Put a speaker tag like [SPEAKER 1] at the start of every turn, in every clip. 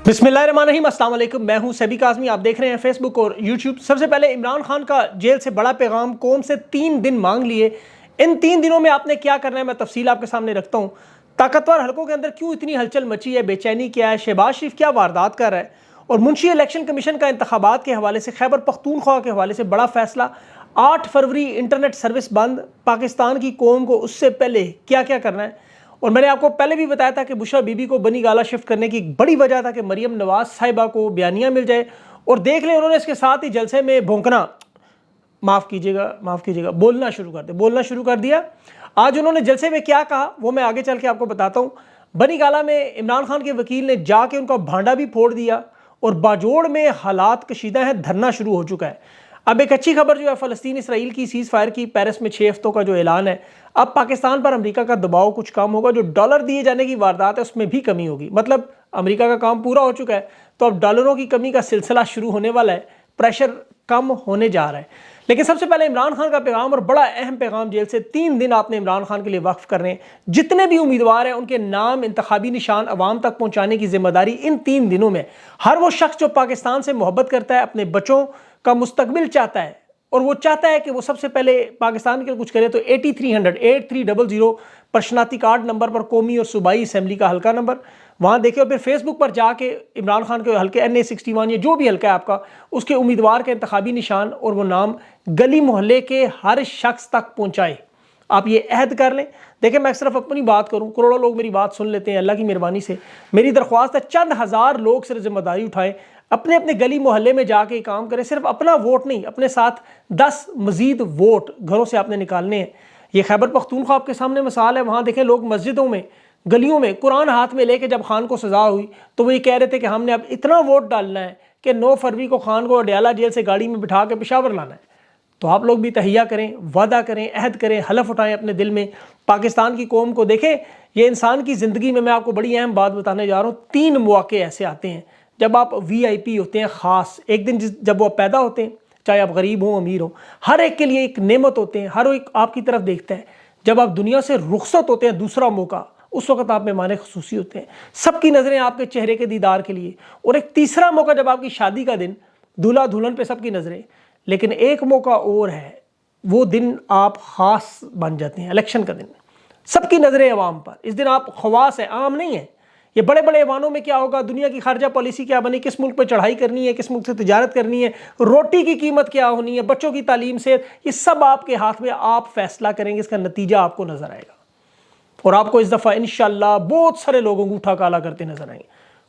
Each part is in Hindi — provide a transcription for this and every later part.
[SPEAKER 1] बिस्मिल्लाहिर्रहमानिर्रहीम, अस्सलाम वालेकुम। मैं हूं सभी काज़मी। आप देख रहे हैं फेसबुक और यूट्यूब। सबसे पहले इमरान खान का जेल से बड़ा पैगाम, कौम से 3 दिन मांग लिए। इन 3 दिनों में आपने क्या करना है, मैं तफसील आपके सामने रखता हूं। ताकतवर हलकों के अंदर क्यों इतनी हलचल मची है, बेचैनी क्या है, शहबाज शरीफ क्या वारदात कर रहा है, और मुंशी इलेक्शन कमीशन का इंतखाबात के हवाले से, खैबर पख्तूनख्वा के हवाले से बड़ा फैसला। 8 फरवरी इंटरनेट सर्विस बंद, पाकिस्तान की कौम को उससे पहले क्या क्या करना है। और मैंने आपको पहले भी बताया था कि बुशरा बीबी को बनी गाला शिफ्ट करने की एक बड़ी वजह था कि मरियम नवाज साहिबा को बयानिया मिल जाए। और देख लें, उन्होंने इसके साथ ही जलसे में भौंकना, माफ़ कीजिएगा, बोलना शुरू कर दिया। आज उन्होंने जलसे में क्या कहा वो मैं आगे चल के आपको बताता हूँ। बनी गाला में इमरान खान के वकील ने जाके उनका भांडा भी फोड़ दिया और बाजोड़ में हालात कशीदा है, धरना शुरू हो चुका है। अब एक अच्छी खबर जो है, फ़लस्तीन इसराइल की सीज़ फायर की पेरिस में 6 हफ्तों का जो ऐलान है। अब पाकिस्तान पर अमेरिका का दबाव कुछ कम होगा, जो डॉलर दिए जाने की वारदात है उसमें भी कमी होगी। मतलब अमेरिका का काम पूरा हो चुका है, तो अब डॉलरों की कमी का सिलसिला शुरू होने वाला है, प्रेशर कम होने जा रहा है। लेकिन सबसे पहले इमरान खान का पैगाम, और बड़ा अहम पैगाम, जेल से 3 दिन आपने इमरान खान के लिए वक्फ करने हैं। जितने भी उम्मीदवार हैं उनके नाम, इंतखाबी निशान अवाम तक पहुंचाने की जिम्मेदारी इन 3 दिनों में। हर वो शख्स जो पाकिस्तान से मोहब्बत करता है, अपने बच्चों का मुस्तकबिल चाहता है, और वो चाहता है कि वो सबसे पहले पाकिस्तान के लिए कुछ करे, तो 8300 पर शनाती कार्ड नंबर पर कौमी और सूबाई असम्बली का हल्का नंबर वहाँ देखें। और फिर फेसबुक पर जाके इमरान खान के हल्के NA61 या जो भी हल्का है आपका, उसके उम्मीदवार के इंतखाबी निशान और वो नाम गली मोहल्ले के हर शख्स तक पहुँचाए। आप ये अहद कर लें। देखें, मैं सिर्फ अपनी बात करूं, करोड़ों लोग मेरी बात सुन लेते हैं, अल्लाह की मेहरबानी से। मेरी दरख्वास्त है, चंद हज़ार लोग सिर्फ जिम्मेदारी उठाएं, अपने अपने गली मोहल्ले में जाके काम करें। सिर्फ अपना वोट नहीं, अपने साथ 10 मजीद वोट घरों से आपने निकालने हैं। ये खैबर पख्तूनख्वा आपके सामने मिसाल है। वहाँ देखें, लोग मस्जिदों में, गलियों में कुरान हाथ में लेके जब खान को सजा हुई तो वो ये कह रहे थे कि हमने अब इतना वोट डालना है कि 9 फरवरी को खान को अडयाला जेल से गाड़ी में बिठा के पेशावर लाना है। तो आप लोग भी तहिया करें, वादा करें, अहद करें, हलफ उठाएं अपने दिल में। पाकिस्तान की कौम को देखें, ये इंसान की ज़िंदगी में मैं आपको बड़ी अहम बात बताने जा रहा हूँ। 3 मौके ऐसे आते हैं जब आप VIP होते हैं, ख़ास एक दिन जब वो पैदा होते हैं, चाहे आप गरीब हो अमीर हो, हर एक के लिए एक नेमत होते हैं। हर एक आपकी तरफ देखता है। जब आप दुनिया से रुखसत होते हैं, दूसरा मौका, उस वक्त आप मेहमान खुसूसी होते हैं। सबकी नज़रें आपके चेहरे के दीदार के लिए। और एक तीसरा मौका जब आपकी शादी का दिन, दूल्हा दुल्हन पे सबकी नज़रें। लेकिन एक मौका और है, वो दिन आप ख़ास बन जाते हैं, इलेक्शन का दिन। सबकी नज़रें अवाम पर। इस दिन आप ख़वास हैं, आम नहीं है। ये बड़े बड़े ऐवानों में क्या होगा, दुनिया की खारजा पॉलिसी क्या बनी, किस मुल्क पर चढ़ाई करनी है, किस मुल्क से तिजारत करनी है, रोटी की कीमत क्या होनी है, बच्चों की तालीम से, ये सब आपके हाथ में। आप फैसला करेंगे, इसका नतीजा आपको नजर आएगा। और आपको इस दफ़ा इंशाल्लाह बहुत सारे लोग अंगूठा काला करते नजर आएंगे।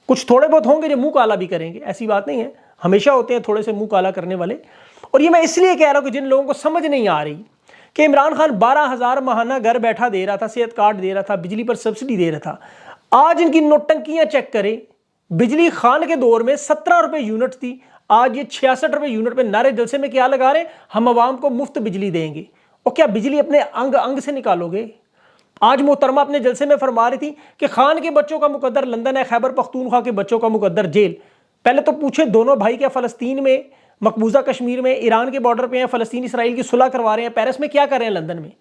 [SPEAKER 1] कुछ थोड़े बहुत होंगे जो मुंह काला भी करेंगे, ऐसी बात नहीं है, हमेशा होते हैं थोड़े से मुंह काला करने वाले। और ये मैं इसलिए कह रहा हूँ कि जिन लोगों को समझ नहीं आ रही कि इमरान खान 12,000 माहाना घर बैठा दे रहा था, सेहत कार्ड दे रहा था, बिजली पर सब्सिडी दे रहा था। आज इनकी नोटंकियां चेक करें। बिजली खान के दौर में 17 रुपए यूनिट थी, आज ये 66 रुपए यूनिट पे नारे जलसे में क्या लगा रहे, हम आवाम को मुफ्त बिजली देंगे। और क्या बिजली अपने अंग अंग से निकालोगे? आज मोहतरमा अपने जलसे में फरमा रही थी कि खान के बच्चों का मुकद्दर लंदन है, खैबर पख्तूनख्वा के बच्चों का मुकद्दर जेल। पहले तो पूछे, दोनों भाई क्या फ़लस्तीन में, मकबूजा कश्मीर में, ईरान के बॉर्डर पे हैं, फ़लस्तीन इसराइल की सुलह करवा रहे हैं, पेरिस में क्या कर रहे हैं, लंदन में?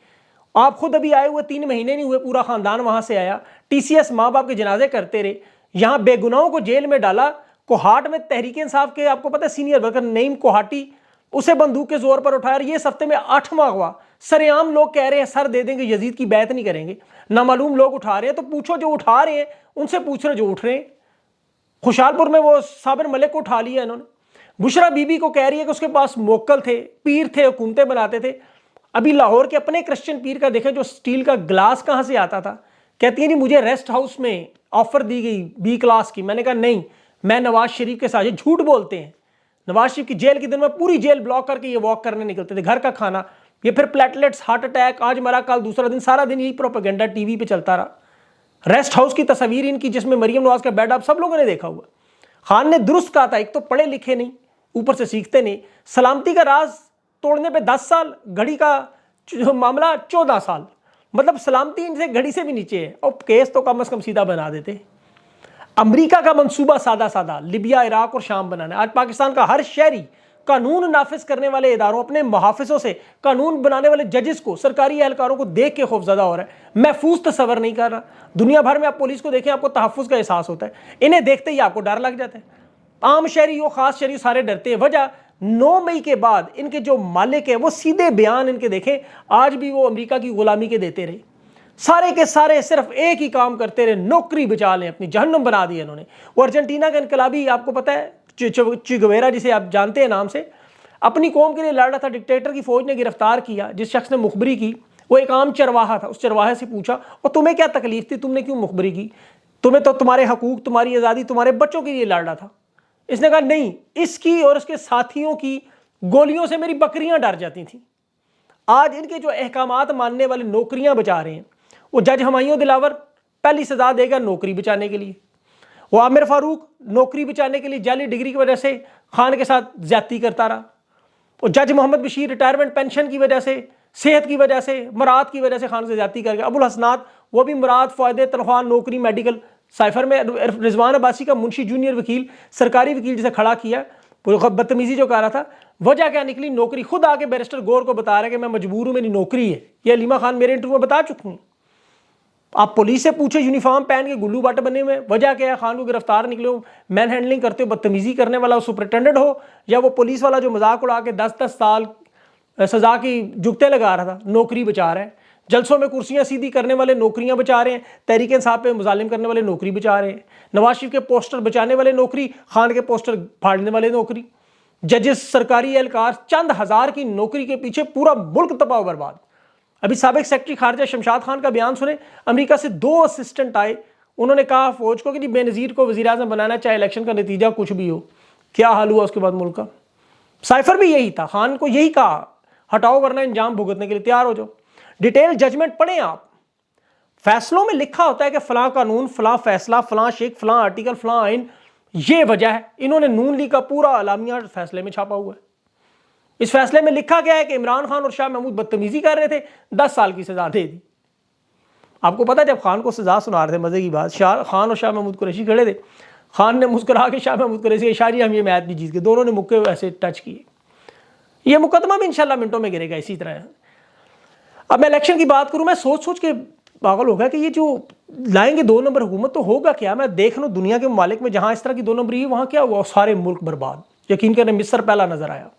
[SPEAKER 1] आप खुद अभी आए हुए 3 महीने नहीं हुए, पूरा ख़ानदान वहाँ से आया। TCS माँ बाप के जनाजे करते रहे, यहाँ बेगुनाहों को जेल में डाला। कोहाट में तहरीक इंसाफ के, आपको पता है, सीनियर वर्कर नईम कोहाटी, उसे बंदूक के जोर पर उठाया। ये इस हफ्ते में 8वां हुआ। सरेआम लोग कह रहे हैं सर दे देंगे, यजीद की बैत नहीं करेंगे। नामालूम लोग उठा रहे हैं, तो पूछो जो उठा रहे हैं उनसे पूछ रहे जो उठ रहे हैं। खुशालपुर में वो साबिर मलिक को उठा लिया इन्होंने। बुशरा बीबी को कह रही है कि उसके पास मोक्कल थे, पीर थे, हुकूमतें बनाते थे। अभी लाहौर के अपने क्रिश्चियन पीर का देखें, जो स्टील का ग्लास कहाँ से आता था। कहती है नहीं, मुझे रेस्ट हाउस में ऑफर दी गई B क्लास की। मैंने कहा नहीं, मैं नवाज शरीफ के साथ। ये झूठ बोलते हैं। नवाज शरीफ की जेल के दिन में पूरी जेल ब्लॉक करके ये वॉक करने निकलते थे, घर का खाना, ये फिर प्लेटलेट्स, हार्ट अटैक, आज मरा कल दूसरा दिन, सारा दिन यही प्रोपेगेंडा TV पे चलता रहा। रेस्ट हाउस की तस्वीर इनकी, जिसमें मरियम नवाज का बेड, आप सब लोगों ने देखा हुआ। खान ने दुरुस्त कहा था, एक तो पढ़े लिखे नहीं, ऊपर से सीखते नहीं। सलामती का राज तोड़ने पे 10 साल, घड़ी का मामला 14 साल। मतलब सलामती इनसे घड़ी से भी नीचे है, और केस तो कम से कम सीधा बना देते। अमेरिका का मंसूबा सादा सादा, लिबिया, इराक और शाम बनाना। आज पाकिस्तान का हर शहरी कानून नाफिज करने वाले इदारों, अपने मुहाफिजों से, कानून बनाने वाले जजेस को, सरकारी एहलकारों को देख के खौफजदा हो रहा है, महफूज तस्वर नहीं कर रहा। दुनिया भर में आप पुलिस को देखें, आपको तहफ़्फ़ुज़ का एहसास होता है, इन्हें देखते ही आपको डर लग जाता है। आम शहरी हो, खास शहरी, सारे डरते हैं। वजह 9 मई के बाद इनके जो मालिक है वो सीधे बयान इनके देखें, आज भी वो अमेरिका की गुलामी के देते रहे। सारे के सारे सिर्फ एक ही काम करते रहे, नौकरी बचा लें, अपनी जहन्नुम बना दी इन्होंने। वो अर्जेंटीना का इनकलाबी, आपको पता है, चे गुवेरा, जिसे आप जानते हैं नाम से, अपनी कौम के लिए लड़ रहा था। डिक्टेटर की फौज ने गिरफ्तार किया, जिस शख्स ने मुखबरी की वो एक आम चरवाहा था। उस चरवाहे से पूछा, और तुम्हें क्या तकलीफ थी, तुमने क्यों मुखबरी की? तुम्हें तो तुम्हारे हकूक, तुम्हारी आज़ादी, तुम्हारे बच्चों के लिए लड़ रहा था। इसने कहा नहीं, इसकी और उसके साथियों की गोलियों से मेरी बकरियां डर जाती थी। आज इनके जो अहकामात मानने वाले नौकरियां बचा रहे हैं, वो जज हमायूं दिलावर पहली सजा देगा नौकरी बचाने के लिए। वो आमिर फारूक नौकरी बचाने के लिए जाली डिग्री की वजह से खान के साथ ज्यादती करता रहा। वो जज मोहम्मद बशीर रिटायरमेंट पेंशन की वजह से, सेहत की वजह से, मुराद की वजह से खान से ज्यादती कर गया। अबुल हसनात, वो भी मुराद, फ़ायदे, तनख्वाह, नौकरी, मेडिकल। साइफर में रिजवान अब्बासी का मुंशी जूनियर वकील, सरकारी वकील जिसे खड़ा किया, बदतमीजी जो कर रहा था, वजह क्या निकली? नौकरी। खुद आके बैरिस्टर गौर को बता रहा है कि मैं मजबूर हूं, मेरी नौकरी है। ये अलीमा खान मेरे इंटरव्यू में बता चुकी हूँ। आप पुलिस से पूछे, यूनिफॉर्म पहन के गुल्लू बाटे बने हुए, वजह क्या है? खान को गिरफ्तार निकले हो, मैन हैंडलिंग करते हो, बदतमीजी करने वाला सुपरिटेंडेंट हो, या वो पुलिस वाला जो मजाक उड़ा के 10-10 साल सजा की जुगते लगा रहा था, नौकरी बचा रहा है। जलसों में कुर्सियां सीधी करने वाले नौकरियां बचा रहे हैं, तहरीक इंसाफ पे मुजालिम करने वाले नौकरी बचा रहे हैं, नवाज शरीफ के पोस्टर बचाने वाले नौकरी, खान के पोस्टर फाड़ने वाले नौकरी, जजेस, सरकारी एहलकार, चंद हजार की नौकरी के पीछे पूरा मुल्क तबाह बर्बाद। अभी साबिक सेक्रेटरी खारजा शमशाद खान का बयान सुने, अमेरिका से 2 असिस्टेंट आए, उन्होंने कहा फौज को कि जी बेनज़ीर को वज़ीर आज़म बनाना, चाहे इलेक्शन का नतीजा कुछ भी हो। क्या हाल हुआ उसके बाद मुल्क का? साइफर भी यही था, खान को यही कहा, हटाओ वरना इंजाम भुगतने के लिए तैयार हो जाओ। डिटेल जजमेंट पढ़ें आप, फैसलों में लिखा होता है कि फलां कानून, फलां फैसला, फलां शेख, फलां आर्टिकल, फलां आइन, ये वजह है। इन्होंने नून लीग का पूरा अलामिया फैसले में छापा हुआ है। इस फैसले में लिखा गया है कि इमरान खान और शाह महमूद बदतमीजी कर रहे थे, 10 साल की सजा दे दी। आपको पता है जब खान को सजा सुना रहे थे, मजे की बात, खान और शाह महमूद कुरैशी खड़े थे, खान ने मुस्कुरा के शाह महमूद कुरैशी, शाहजी हम ये मैच भी जीत गए, दोनों ने मुक्के ऐसे टच किए। ये मुकदमा भी इंशाल्लाह मिनटों में गिरेगा इसी तरह। अब मैं इलेक्शन की बात करूं, मैं सोच सोच के पागल हो गया कि ये जो लाएंगे 2 नंबर हुकूमत, तो होगा क्या? मैं देख लूँ दुनिया के ममालिक में जहां इस तरह की 2 नंबरी है, वहां क्या हुआ? सारे मुल्क बर्बाद। यकीन करें, मिस्र पहला नजर आया,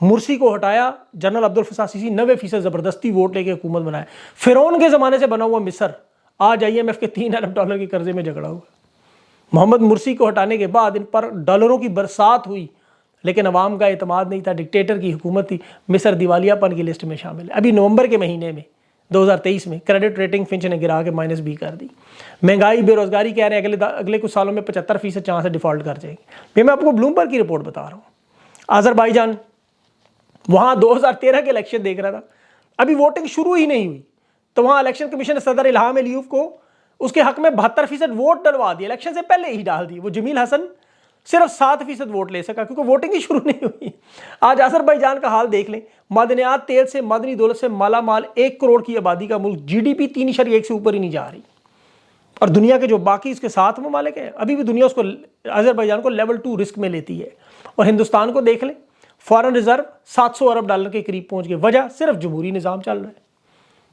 [SPEAKER 1] मुर्सी को हटाया, जनरल अब्दुल फत्ताह सीसी 90% जबरदस्ती वोट लेके हुकूमत बनाया। फिरौन के जमाने से बना हुआ मिस्र आज IMF के $3 अरब के कर्जे में झगड़ा हुआ। मोहम्मद मुर्सी को हटाने के बाद इन पर डॉलरों की बरसात हुई, लेकिन अवाम का एतमाद नहीं था, डिक्टेटर की हुकूमत थी। मिस्र दिवालियापन की लिस्ट में शामिल है। अभी नवंबर के महीने में 2023 में क्रेडिट रेटिंग फिंच ने गिरा के -B कर दी। महंगाई, बेरोजगारी कह रहे हैं अगले कुछ सालों में 75% चांस से डिफॉल्ट कर जाएंगे। फिर मैं आपको ब्लूमबर्ग की रिपोर्ट बता रहा हूँ। अजरबैजान, वहाँ 2013 के इलेक्शन देख रहा था, अभी वोटिंग शुरू ही नहीं हुई, तो वहाँ इलेक्शन कमीशन ने सदर इल्हाम अलीयूब को उसके हक में 72% वोट डलवा दिए, इलेक्शन से पहले ही डाल दिए। वो जमील हसन सिर्फ 7% वोट ले सका क्योंकि वोटिंग ही शुरू नहीं हुई। आज अजरबैजान का हाल देख लें, मादनियात, तेल से, मादनी दौलत से माला माल 1 करोड़ की आबादी का मुल्क, GDP 3.1 से ऊपर ही नहीं जा रही। और दुनिया के जो बाकी इसके 7 ममालिक हैं, अभी भी दुनिया उसको, अजरबैजान को लेवल 2 रिस्क में लेती है। और हिंदुस्तान को देख लें, फॉरेन रिजर्व 700 अरब डॉलर के करीब पहुंच गए। वजह सिर्फ जमहूरी निज़ाम चल रहा है,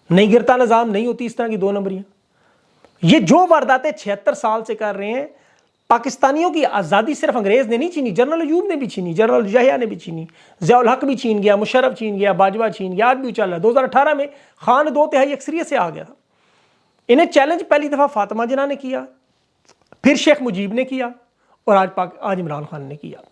[SPEAKER 1] नहीं गिरता निज़ाम, नहीं होती इस तरह की 2 नंबरियाँ। ये जो वारदातें 76 साल से कर रहे हैं, पाकिस्तानियों की आज़ादी सिर्फ अंग्रेज़ ने नहीं छीनी, जनरल अयूब ने भी छीनी, जनरल जहिया ने भी छीनी, ज़ियाउल हक भी छीन गया, मुशर्रफ छीन गया, बाजवा छीन गया, आज भी चल रहा है। 2018 में खान 2/3 अक्सरियत से आ गया था। इन्हें चैलेंज पहली दफ़ा फातिमा जिन्ना ने किया, फिर शेख मुजीब ने किया, और आज इमरान खान ने किया।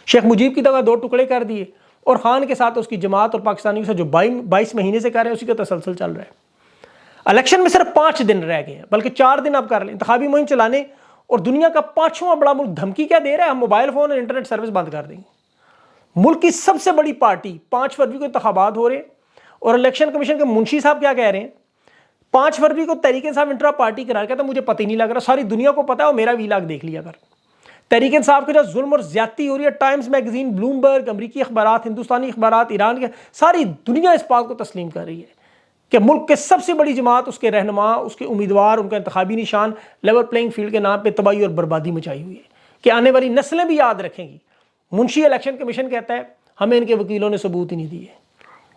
[SPEAKER 1] शेख मुजीब की तरह 2 टुकड़े कर दिए, और खान के साथ उसकी जमात और पाकिस्तानियों के साथ जो 22 महीने से कर रहे हैं, उसी का तसलसल चल रहा है। इलेक्शन में सिर्फ 5 दिन रह गए हैं, बल्कि 4 दिन अब कर लें इंतखाबी मुहिम चलाने, और दुनिया का 5वां बड़ा मुल्क धमकी क्या दे रहा है, हम मोबाइल फोन और इंटरनेट सर्विस बंद कर देंगे। मुल्क की सबसे बड़ी पार्टी 5 फरवरी को इंतखाबात हो रहे हैं, और इलेक्शन कमीशन के मुंशी साहब क्या कह रहे हैं, 5 फरवरी को तहरीक इंसाफ इंट्रा पार्टी करार, कहता मुझे पता ही नहीं लग रहा, सारी दुनिया को पता है, और मेरा वीलाग देख लिया कर। तहरीक इंसाफ के जो जुल्म और ज्यादती हो रही है, टाइम्स मैगजीन, ब्लूमबर्ग, अमरीकी अखबार, हिंदुस्तानी अखबार, ईरान के, सारी दुनिया इस बात को तस्लीम कर रही है कि मुल्क के सबसे बड़ी जमात, उसके रहनुमा, उसके उम्मीदवार, उनका इंतखाबी निशान लेवल प्लेइंग फील्ड के नाम पे तबाही और बर्बादी मचाई हुई है कि आने वाली नस्लें भी याद रखेंगी। मुंशी इलेक्शन कमीशन कहता है हमें इनके वकीलों ने सबूत ही नहीं दिए।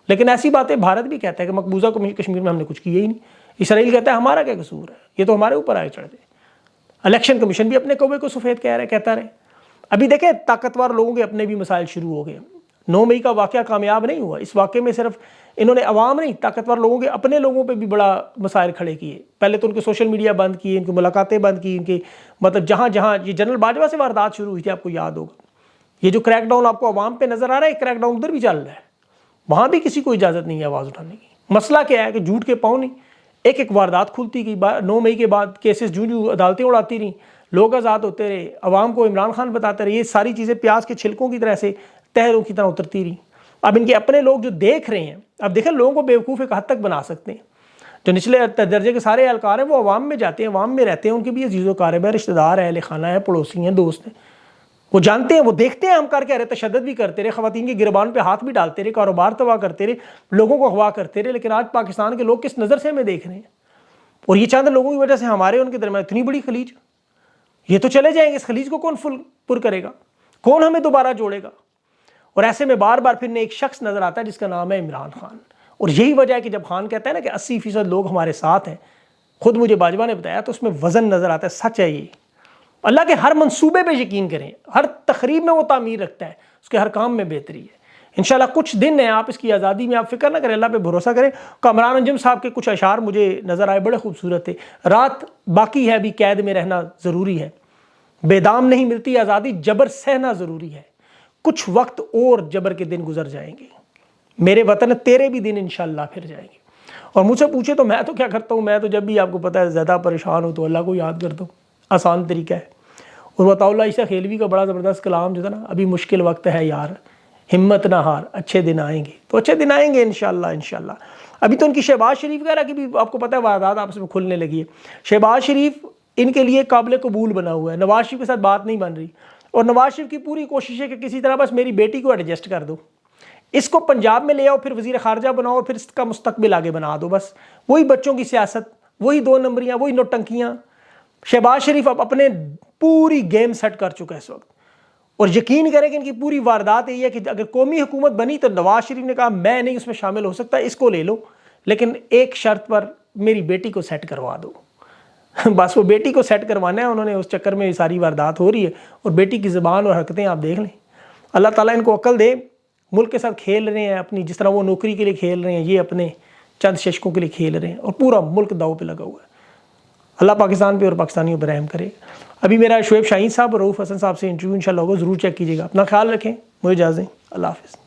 [SPEAKER 1] लेकिन ऐसी बातें भारत भी कहता है कि मकबूजा कश्मीर में हमने कुछ किया ही नहीं। इसराइल कहता है हमारा क्या कसूर है, ये तो हमारे ऊपर आए चढ़ते। इलेक्शन कमीशन भी अपने कौवे को सफ़ेद कहता रहे। अभी देखें ताकतवर लोगों के अपने भी मसाइल शुरू हो गए। 9 मई का वाक़या कामयाब नहीं हुआ। इस वाक़े में सिर्फ इन्होंने अवाम नहीं, ताकतवर लोगों के अपने लोगों पे भी बड़ा मसाइल खड़े किए। पहले तो उनके सोशल मीडिया बंद किए, इनकी मुलाकातें बंद की, इनके मतलब जहाँ जहाँ ये जनरल बाजवा से वारदात शुरू हुई थी, आपको याद होगा। ये जो क्रैकडाउन आपको अवाम पे नज़र आ रहा है, क्रैकडाउन उधर भी चल रहा है। वहाँ भी किसी को इजाज़त नहीं है आवाज़ उठाने की। मसला क्या है कि झूठ के पाँव नहीं, एक एक वारदात खुलती गई। 9 मई के बाद केसेस जूं अदालतें उड़ाती रहीं, लोग आज़ाद होते रहे, अवाम को इमरान खान बताते रहे। ये सारी चीज़ें प्याज के छिलकों की तरह से तहरों की तरह उतरती रहीं। अब इनके अपने लोग जो देख रहे हैं, अब देखें लोगों को बेवकूफ़ एक हद तक बना सकते हैं। जो निचले दर्जे के सारे एहलकार हैं वो अवाम में जाते हैं, अवाम में रहते हैं, उनके भी अजीज़ व क़ारिब है, रिश्तेदार है, अहले खाना है, पड़ोसी हैं, दोस्त हैं। वो जानते हैं, वो देखते हैं हम कर क्या रहे, तशद्दुद भी करते रहे, ख़वातीन की गिरबान पे हाथ भी डालते रहे, कारोबार तबाह करते रहे, लोगों को अगवा करते रहे। लेकिन आज पाकिस्तान के लोग किस नज़र से हमें देख रहे हैं। और ये चंद लोगों की वजह से हमारे उनके दरमियान इतनी बड़ी खलीज, ये तो चले जाएंगे, इस खलीज को कौन पुर करेगा, कौन हमें दोबारा जोड़ेगा। और ऐसे में बार बार फिर एक शख्स नज़र आता है जिसका नाम है इमरान खान। और यही वजह है कि जब खान कहता है ना कि 80% लोग हमारे साथ हैं, खुद मुझे बाजवा ने बताया, तो उसमें वज़न नज़र आता है। सच है ये। अल्लाह के हर मंसूबे पे यकीन करें, हर तकरीब में वो तामीर रखता है, उसके हर काम में बेहतरी है। इंशाल्लाह कुछ दिन है, आप इसकी आज़ादी में आप फिक्र ना करें, अल्लाह पे भरोसा करें। कामरान अंजुम साहब के कुछ अशार मुझे नज़र आए, बड़े खूबसूरत थे। रात बाकी है, अभी कैद में रहना ज़रूरी है, बेदाम नहीं मिलती आज़ादी, जबर सहना ज़रूरी है। कुछ वक्त और जबर के दिन गुजर जाएंगे, मेरे वतन तेरे भी दिन इंशाल्लाह फिर जाएंगे। और मुझसे पूछे तो मैं तो क्या करता हूँ, मैं तो जब भी आपको पता है ज़्यादा परेशान हो तो अल्लाह को याद करता हूँ, आसान तरीका है। और वताउल्लाह ईसा खेलवी का बड़ा ज़बरदस्त कलाम जो था ना, अभी मुश्किल वक्त है यार, हिम्मत ना हार, अच्छे दिन आएंगे। तो अच्छे दिन आएंगे इंशाल्लाह इंशाल्लाह। अभी तो उनकी शहबाज शरीफ वगैरह की भी आपको पता है वारदात आपस में खुलने लगी है। शहबाज शरीफ इनके लिए काबिल कबूल बना हुआ है, नवाज शरीफ के साथ बात नहीं बन रही। और नवाज शरीफ की पूरी कोशिश है कि किसी तरह बस मेरी बेटी को एडजस्ट कर दो, इसको पंजाब में ले आओ, फिर वज़ीर ख़ारजा बनाओ, फिर इसका मुस्तकबिल आगे बना दो। बस वही बच्चों की सियासत, वही 2 नंबरियाँ, वही नौटंकियाँ। शहबाज शरीफ अब अपने पूरी गेम सेट कर चुका है इस वक्त। और यकीन करें कि इनकी पूरी वारदात यही है कि अगर कौमी हुकूमत बनी तो नवाज शरीफ ने कहा मैं नहीं उसमें शामिल हो सकता, इसको ले लो, लेकिन एक शर्त पर, मेरी बेटी को सेट करवा दो। बस वो बेटी को सेट करवाना है उन्होंने, उस चक्कर में सारी वारदात हो रही है। और बेटी की ज़बान और हरकतें आप देख लें। अल्लाह ताला इनको अक्ल दे। मुल्क के साथ खेल रहे हैं अपनी, जिस तरह वो नौकरी के लिए खेल रहे हैं, ये अपने चंद शशकों के लिए खेल रहे हैं, और पूरा मुल्क दाव पे लगा हुआ है। अल्लाह पाकिस्तान पे और पाकिस्तानियों पर रहम करे। अभी मेरा शुएब शाहीन साहब और रऊफ़ हसन साहब से इंटरव्यू इंशाल्लाह होगा, ज़रूर चेक कीजिएगा। अपना ख्याल रखें, मुझे इजाज़त दें, अल्लाह हाफ़िज़।